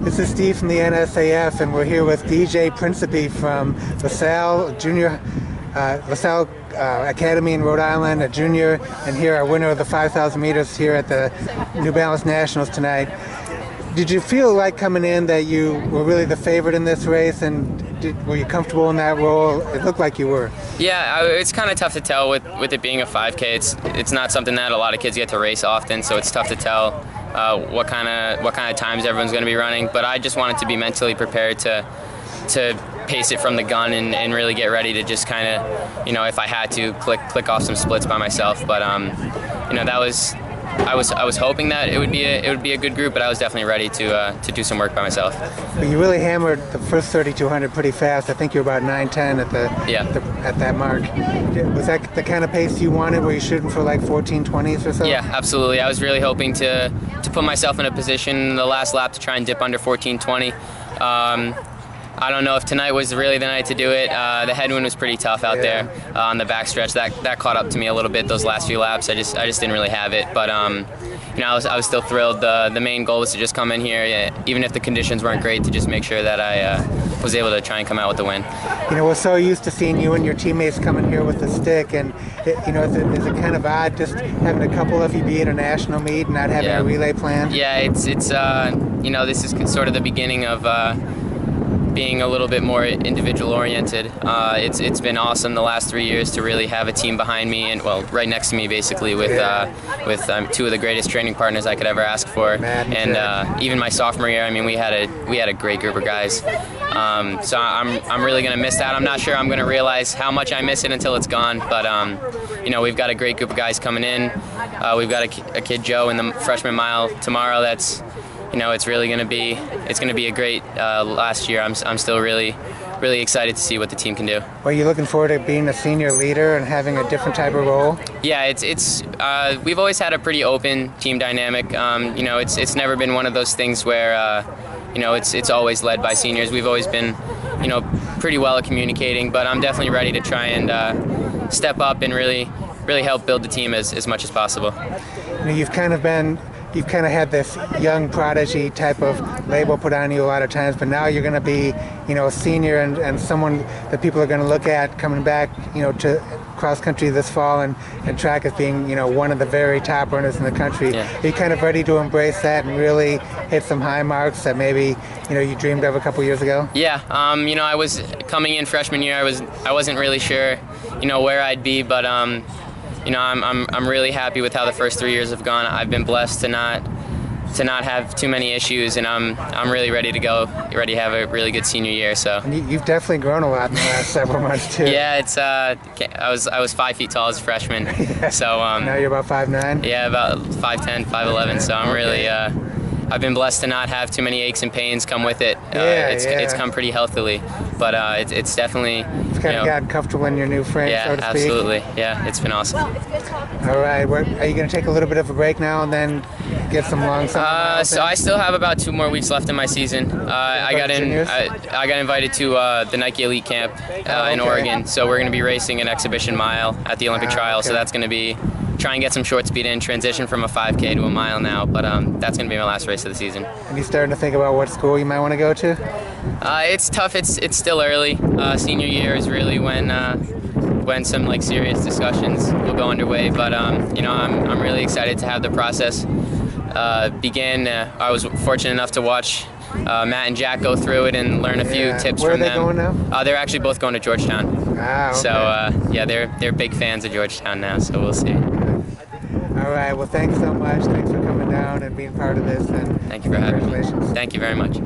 This is Steve from the NSAF, and we're here with DJ Principe from Salle Academy in Rhode Island, a junior, and here our winner of the 5,000 meters here at the New Balance Nationals tonight. Did you feel like coming in that you were really the favorite in this race, and were you comfortable in that role? It looked like you were. Yeah, it's kind of tough to tell with it being a 5K. It's not something that a lot of kids get to race often, so it's tough to tell what kind of times everyone's going to be running. But I just wanted to be mentally prepared to pace it from the gun and really get ready to just kind of, if I had to, click off some splits by myself. But that was. I was hoping that it would be a good group, but I was definitely ready to do some work by myself. But you really hammered the first 3,200 pretty fast. I think you were about 9:10 at that mark. Was that the kind of pace you wanted? Were you shooting for like 14:20s or so? Yeah, absolutely. I was really hoping to put myself in a position in the last lap to try and dip under 14:20. I don't know if tonight was really the night to do it. The headwind was pretty tough out there on the backstretch. That caught up to me a little bit those last few laps. I just didn't really have it. But I was still thrilled. The main goal was to just come in here, even if the conditions weren't great, to just make sure that I was able to try and come out with the win. We're so used to seeing you and your teammates coming here with the stick, and is it kind of odd just having a couple of you be at a national meet and not having a relay plan? Yeah, it's this is sort of the beginning of being a little bit more individual oriented. It's been awesome the last 3 years to really have a team behind me and right next to me basically with two of the greatest training partners I could ever ask for. And even my sophomore year, I mean, we had a great group of guys. So I'm really gonna miss that. I'm not sure I'm gonna realize how much I miss it until it's gone. But we've got a great group of guys coming in. We've got a kid, Joe, in the freshman mile tomorrow. That's it's really going to be a great last year. I'm still really excited to see what the team can do. Well, you looking forward to being a senior leader and having a different type of role? Yeah, we've always had a pretty open team dynamic. It's never been one of those things where it's always led by seniors. We've always been pretty well at communicating, but I'm definitely ready to try and step up and really help build the team as much as possible. You've kind of had this young prodigy type of label put on you a lot of times, but now you're going to be, a senior and someone that people are going to look at coming back, to cross country this fall and track as being, one of the very top runners in the country. Yeah. Are you kind of ready to embrace that and really hit some high marks that maybe, you dreamed of a couple years ago? Yeah. I was coming in freshman year. I wasn't really sure, where I'd be, but I'm really happy with how the first 3 years have gone. I've been blessed to not have too many issues, and I'm really ready to go, ready to have a really good senior year. So you've definitely grown a lot in the last several months too. Yeah, I was 5 feet tall as a freshman. Yeah. So now you're about 5'9"? Yeah, about 5'10", 5'11". So I'm really I've been blessed to not have too many aches and pains come with it. It's come pretty healthily, but it's definitely it's kind of gotten comfortable in your new frame, so to speak. Yeah, absolutely. Yeah, it's been awesome. All right, are you going to take a little bit of a break now and then get some long summer? So I still have about 2 more weeks left in my season. I got invited to the Nike Elite Camp in Oregon, so we're going to be racing an exhibition mile at the Olympic trial. So that's going to be try and get some short speed in, transition from a 5K to a mile now, but that's going to be my last race of the season. And you starting to think about what school you might want to go to? It's tough. It's still early. Senior year is really when some serious discussions will go underway. But I'm really excited to have the process begin. I was fortunate enough to watch Matt and Jack go through it and learn a few tips from them. Where are they going now? They're actually both going to Georgetown. Ah, okay. So they're big fans of Georgetown now. So we'll see. All right. Well, thanks so much. Thanks for coming down and being part of this. And thank you for having me. Congratulations. Thank you very much.